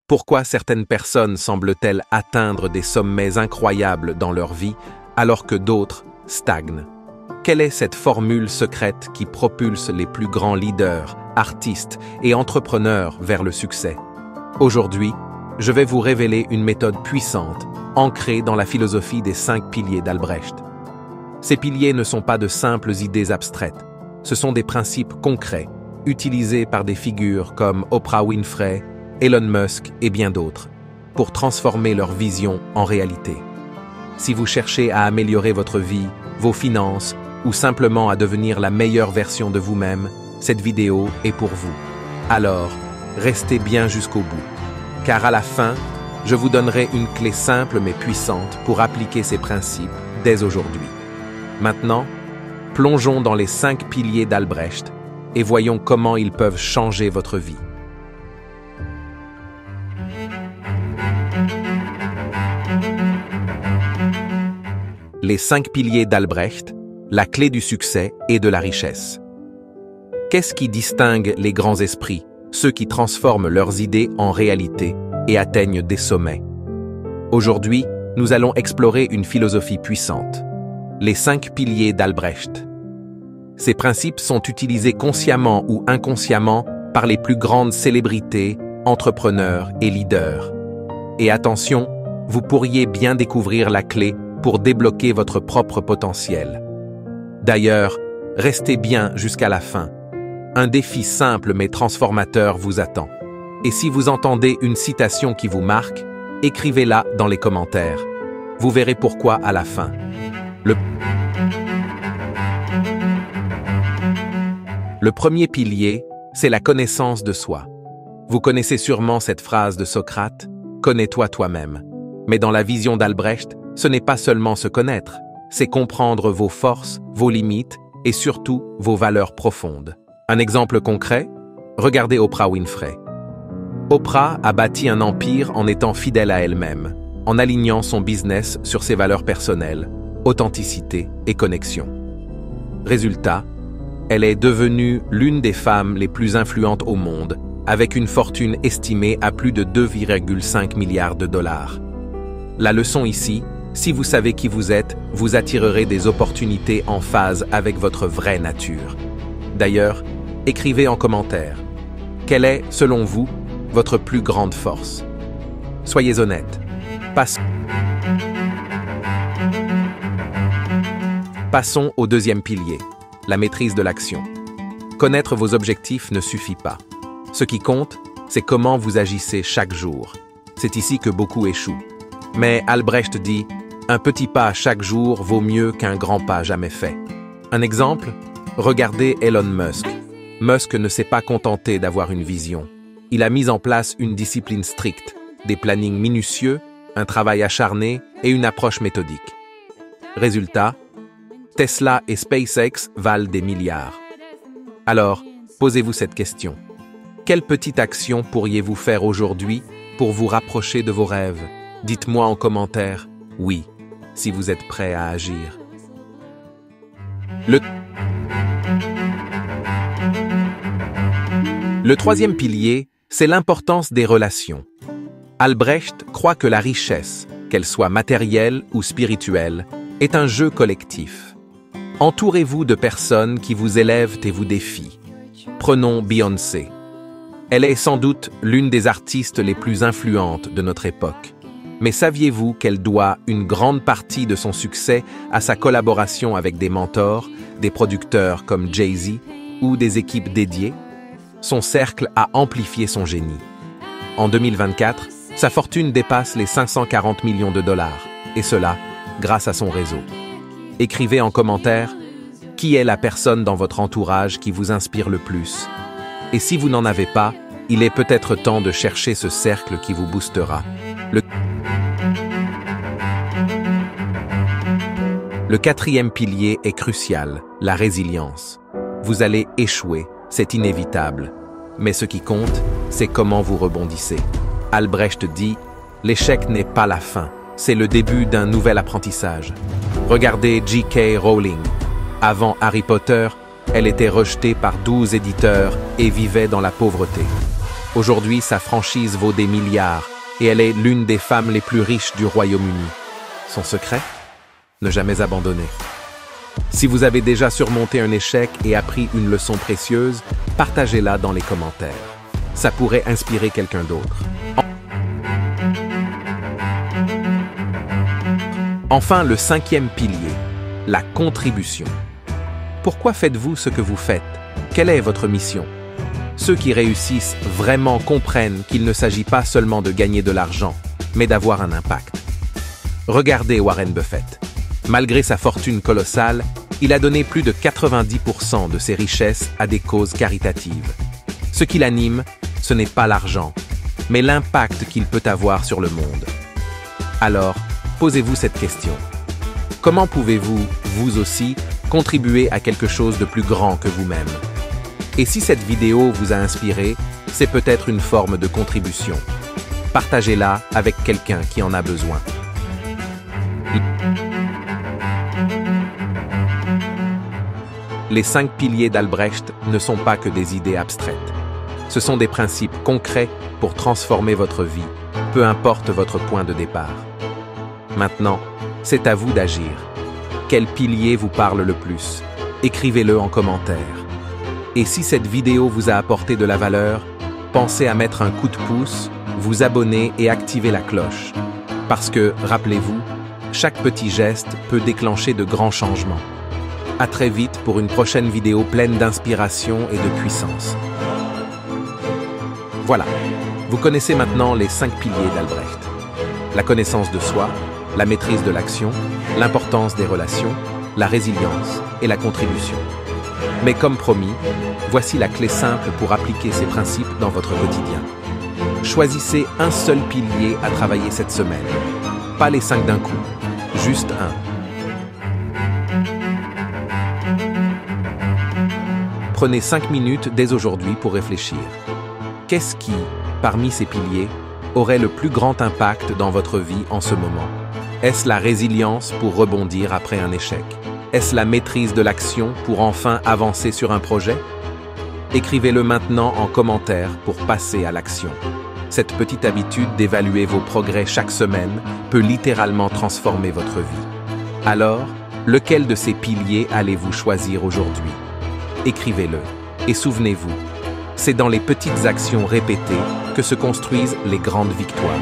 Pourquoi certaines personnes semblent-elles atteindre des sommets incroyables dans leur vie, alors que d'autres stagnent? Quelle est cette formule secrète qui propulse les plus grands leaders, artistes et entrepreneurs vers le succès? Aujourd'hui, je vais vous révéler une méthode puissante, ancrée dans la philosophie des 5 piliers d'Albrecht. Ces piliers ne sont pas de simples idées abstraites, ce sont des principes concrets, utilisés par des figures comme Oprah Winfrey, Elon Musk et bien d'autres, pour transformer leur vision en réalité. Si vous cherchez à améliorer votre vie, vos finances, ou simplement à devenir la meilleure version de vous-même, cette vidéo est pour vous. Alors, restez bien jusqu'au bout, car à la fin, je vous donnerai une clé simple mais puissante pour appliquer ces principes dès aujourd'hui. Maintenant, plongeons dans les 5 piliers d'Albrecht et voyons comment ils peuvent changer votre vie. Les 5 piliers d'Albrecht, la clé du succès et de la richesse. Qu'est-ce qui distingue les grands esprits, ceux qui transforment leurs idées en réalité et atteignent des sommets? Aujourd'hui, nous allons explorer une philosophie puissante, les 5 piliers d'Albrecht. Ces principes sont utilisés consciemment ou inconsciemment par les plus grandes célébrités, entrepreneurs et leaders. Et attention, vous pourriez bien découvrir la clé pour débloquer votre propre potentiel. D'ailleurs, restez bien jusqu'à la fin. Un défi simple mais transformateur vous attend. Et si vous entendez une citation qui vous marque, écrivez-la dans les commentaires. Vous verrez pourquoi à la fin. Le premier pilier, c'est la connaissance de soi. Vous connaissez sûrement cette phrase de Socrate, « Connais-toi toi-même ». Mais dans la vision d'Albrecht, ce n'est pas seulement se connaître, c'est comprendre vos forces, vos limites et surtout vos valeurs profondes. Un exemple concret, regardez Oprah Winfrey. Oprah a bâti un empire en étant fidèle à elle-même, en alignant son business sur ses valeurs personnelles, authenticité et connexion. Résultat, elle est devenue l'une des femmes les plus influentes au monde, avec une fortune estimée à plus de 2,5 milliards de dollars. La leçon ici, si vous savez qui vous êtes, vous attirerez des opportunités en phase avec votre vraie nature. D'ailleurs, écrivez en commentaire. Quelle est, selon vous, votre plus grande force? Soyez honnête. Passons au deuxième pilier, la maîtrise de l'action. Connaître vos objectifs ne suffit pas. Ce qui compte, c'est comment vous agissez chaque jour. C'est ici que beaucoup échouent. Mais Albrecht dit « Un petit pas chaque jour vaut mieux qu'un grand pas jamais fait ». Un exemple, regardez Elon Musk. Musk ne s'est pas contenté d'avoir une vision. Il a mis en place une discipline stricte, des plannings minutieux, un travail acharné et une approche méthodique. Résultat, Tesla et SpaceX valent des milliards. Alors, posez-vous cette question. Quelle petite action pourriez-vous faire aujourd'hui pour vous rapprocher de vos rêves? Dites-moi en commentaire « oui » si vous êtes prêt à agir. Le troisième pilier, c'est l'importance des relations. Albrecht croit que la richesse, qu'elle soit matérielle ou spirituelle, est un jeu collectif. Entourez-vous de personnes qui vous élèvent et vous défient. Prenons Beyoncé. Elle est sans doute l'une des artistes les plus influentes de notre époque. Mais saviez-vous qu'elle doit une grande partie de son succès à sa collaboration avec des mentors, des producteurs comme Jay-Z ou des équipes dédiées? Son cercle a amplifié son génie. En 2024, sa fortune dépasse les 540 millions de dollars, et cela grâce à son réseau. Écrivez en commentaire qui est la personne dans votre entourage qui vous inspire le plus. Et si vous n'en avez pas, il est peut-être temps de chercher ce cercle qui vous boostera. Le quatrième pilier est crucial, la résilience. Vous allez échouer, c'est inévitable. Mais ce qui compte, c'est comment vous rebondissez. Albrecht dit « L'échec n'est pas la fin, c'est le début d'un nouvel apprentissage ». Regardez J.K. Rowling. Avant Harry Potter, elle était rejetée par 12 éditeurs et vivait dans la pauvreté. Aujourd'hui, sa franchise vaut des milliards et elle est l'une des femmes les plus riches du Royaume-Uni. Son secret? Ne jamais abandonner. Si vous avez déjà surmonté un échec et appris une leçon précieuse, partagez-la dans les commentaires. Ça pourrait inspirer quelqu'un d'autre. Enfin, le 5e pilier, la contribution. Pourquoi faites-vous ce que vous faites? Quelle est votre mission? Ceux qui réussissent vraiment comprennent qu'il ne s'agit pas seulement de gagner de l'argent, mais d'avoir un impact. Regardez Warren Buffett. Malgré sa fortune colossale, il a donné plus de 90% de ses richesses à des causes caritatives. Ce qui l'anime, ce n'est pas l'argent, mais l'impact qu'il peut avoir sur le monde. Alors, posez-vous cette question. Comment pouvez-vous, vous aussi, contribuer à quelque chose de plus grand que vous-même? Et si cette vidéo vous a inspiré, c'est peut-être une forme de contribution. Partagez-la avec quelqu'un qui en a besoin. Les 5 piliers d'Albrecht ne sont pas que des idées abstraites. Ce sont des principes concrets pour transformer votre vie, peu importe votre point de départ. Maintenant, c'est à vous d'agir. Quel pilier vous parle le plus? Écrivez-le en commentaire. Et si cette vidéo vous a apporté de la valeur, pensez à mettre un coup de pouce, vous abonner et activer la cloche. Parce que, rappelez-vous, chaque petit geste peut déclencher de grands changements. À très vite pour une prochaine vidéo pleine d'inspiration et de puissance. Voilà, vous connaissez maintenant les 5 piliers d'Albrecht. La connaissance de soi, la maîtrise de l'action, l'importance des relations, la résilience et la contribution. Mais comme promis, voici la clé simple pour appliquer ces principes dans votre quotidien. Choisissez un seul pilier à travailler cette semaine. Pas les 5 d'un coup, juste un. Prenez 5 minutes dès aujourd'hui pour réfléchir. Qu'est-ce qui, parmi ces piliers, aurait le plus grand impact dans votre vie en ce moment? Est-ce la résilience pour rebondir après un échec? Est-ce la maîtrise de l'action pour enfin avancer sur un projet? Écrivez-le maintenant en commentaire pour passer à l'action. Cette petite habitude d'évaluer vos progrès chaque semaine peut littéralement transformer votre vie. Alors, lequel de ces piliers allez-vous choisir aujourd'hui? Écrivez-le et souvenez-vous, c'est dans les petites actions répétées que se construisent les grandes victoires.